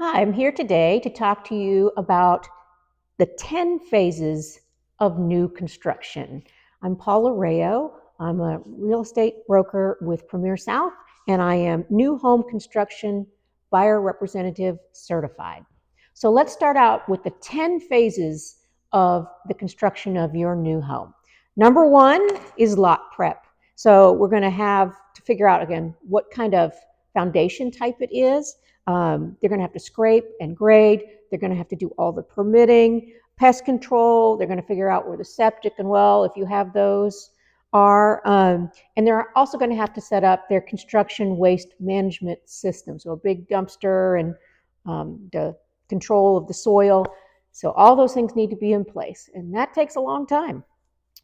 Hi, I'm here today to talk to you about the 10 phases of new construction. I'm Paula Rayo. I'm a real estate broker with Premier South, and I am new home construction buyer representative certified. So let's start out with the 10 phases of the construction of your new home. Number one is lot prep. So we're going to have to figure out again what kind of foundation type it is. They're going to have to scrape and grade. They're going to have to do all the permitting, pest control. They're going to figure out where the septic and well, if you have those, are. And they're also going to have to set up their construction waste management system. So a big dumpster and the control of the soil. So all those things need to be in place. And that takes a long time.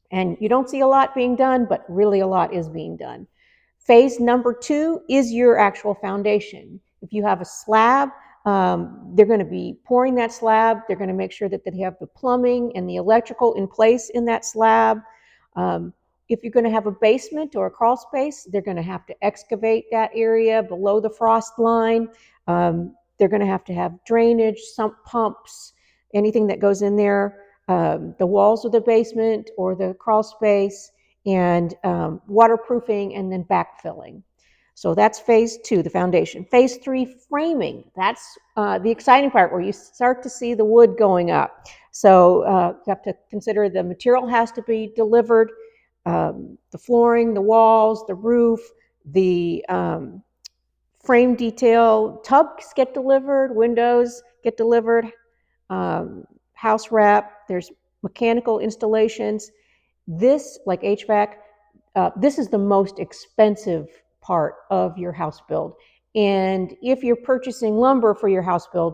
And you don't see a lot being done, but really a lot is being done. Phase number two is your actual foundation. If you have a slab, they're going to be pouring that slab. They're going to make sure that they have the plumbing and the electrical in place in that slab. If you're going to have a basement or a crawl space, they're going to have to excavate that area below the frost line. They're going to have drainage, sump pumps, anything that goes in there, the walls of the basement or the crawl space, and waterproofing, and then backfilling. So that's phase two, the foundation. Phase three, framing. That's the exciting part where you start to see the wood going up. So you have to consider the material has to be delivered, the flooring, the walls, the roof, the frame detail, tubs get delivered, windows get delivered, house wrap, there's mechanical installations. This, like HVAC, this is the most expensive part of your house build. And if you're purchasing lumber for your house build,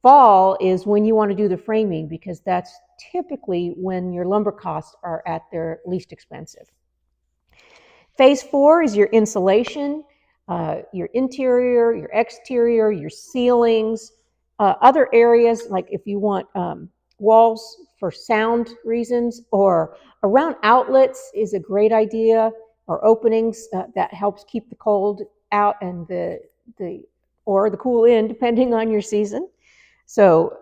fall is when you want to do the framing, because that's typically when your lumber costs are at their least expensive. Phase four is your insulation, your interior, your exterior, your ceilings, other areas, like if you want walls for sound reasons, or around outlets is a great idea, or openings that helps keep the cold out and the cool in, depending on your season. So,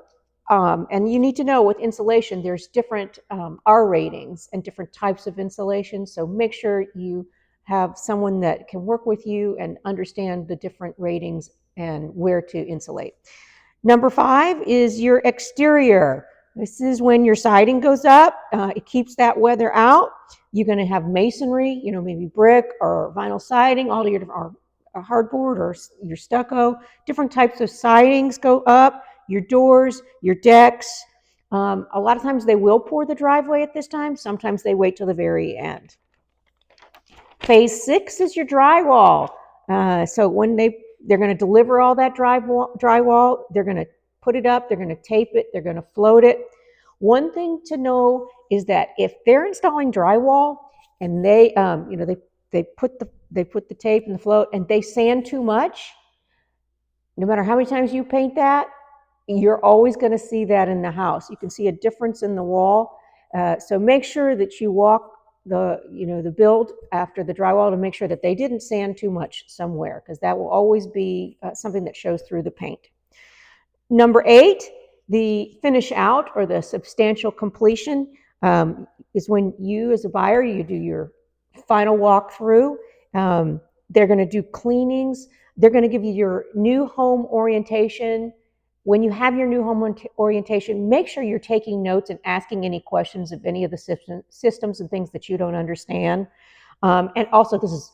and you need to know with insulation, there's different R ratings and different types of insulation. So make sure you have someone that can work with you and understand the different ratings and where to insulate. Number five is your exterior. This is when your siding goes up. It keeps that weather out. You're going to have masonry, maybe brick or vinyl siding, all your or hardboard or your stucco. Different types of sidings go up. Your doors, your decks. A lot of times they will pour the driveway at this time. Sometimes they wait till the very end. Phase six is your drywall. So when they're going to deliver all that drywall, they're going to put it up, they're going to tape it, they're going to float it. One thing to know is that if they're installing drywall and they put the tape and the float and they sand too much, no matter how many times you paint that, you're always going to see that in the house. You can see a difference in the wall. So make sure that you walk the build after the drywall to make sure that they didn't sand too much somewhere, because that will always be something that shows through the paint. Number 8, the finish out or the substantial completion is when you as a buyer, you do your final walkthrough. They're going to do cleanings. They're going to give you your new home orientation. When you have your new home orientation, make sure you're taking notes and asking any questions of any of the systems and things that you don't understand. And also, this is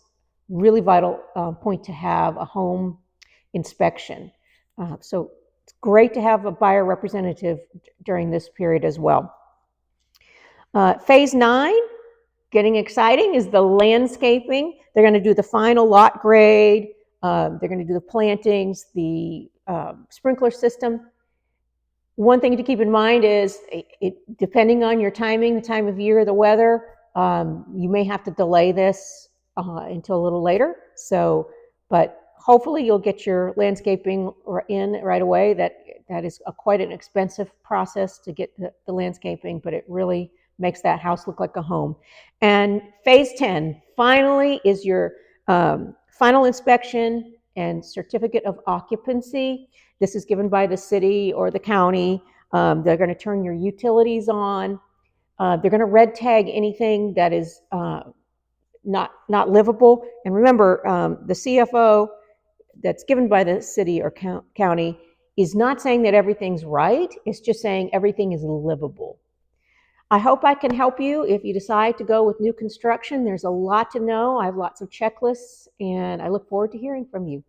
really vital point to have a home inspection. So it's great to have a buyer representative during this period as well. Phase 9, getting exciting, is the landscaping. They're going to do the final lot grade. They're going to do the plantings, the sprinkler system. One thing to keep in mind is, depending on your timing, the time of year, the weather, you may have to delay this until a little later. So, but hopefully you'll get your landscaping in right away. That is quite an expensive process to get the landscaping, but it really makes that house look like a home. And phase 10, finally, is your final inspection and certificate of occupancy. This is given by the city or the county. They're going to turn your utilities on. They're going to red tag anything that is not livable. And remember, the CFO that's given by the city or county is not saying that everything's right. It's just saying everything is livable. I hope I can help you if you decide to go with new construction. There's a lot to know. I have lots of checklists, and I look forward to hearing from you.